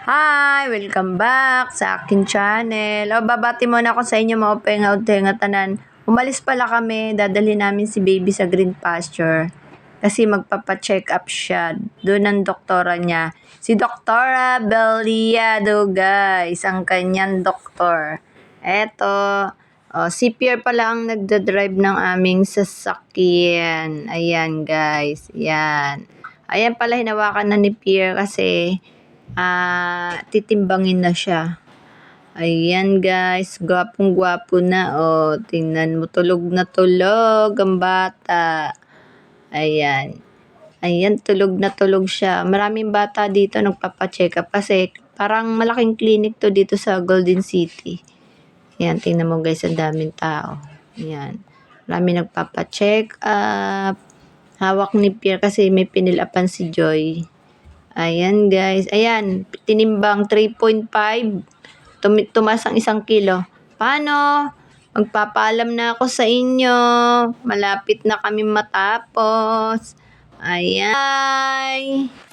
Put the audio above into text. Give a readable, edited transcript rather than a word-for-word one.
Hi! Welcome back sa akin channel. Babati muna ako sa inyo mga penga tanan. Umalis pala kami, dadali namin si baby sa green pasture. Kasi magpapa-check up siya. Doon ang doktora niya. Si Doktora Beliado guys, ang kanyang doktor. Eto, si Pierre pala ang nagdadrive ng aming sasakyan. Ayan guys, yan. Ayan pala hinawakan na ni Pierre kasi titimbangin na siya. Ayan guys, gwapong-gwapo na. Tingnan mo, tulog na tulog ang bata. Ayan. Ayan, tulog na tulog siya. Maraming bata dito nagpapa-check up kasi parang malaking clinic to dito sa Golden City. Ayan, tingnan mo guys, ang daming tao. Ayan. Marami nagpapa-check up. Hawak ni Pierre kasi may pinilapan si Joy. Ayan guys. Ayan. Tinimbang 3.5. Tumas ang 1 kilo. Paano? Magpapaalam na ako sa inyo. Malapit na kami matapos. Ayan. Bye!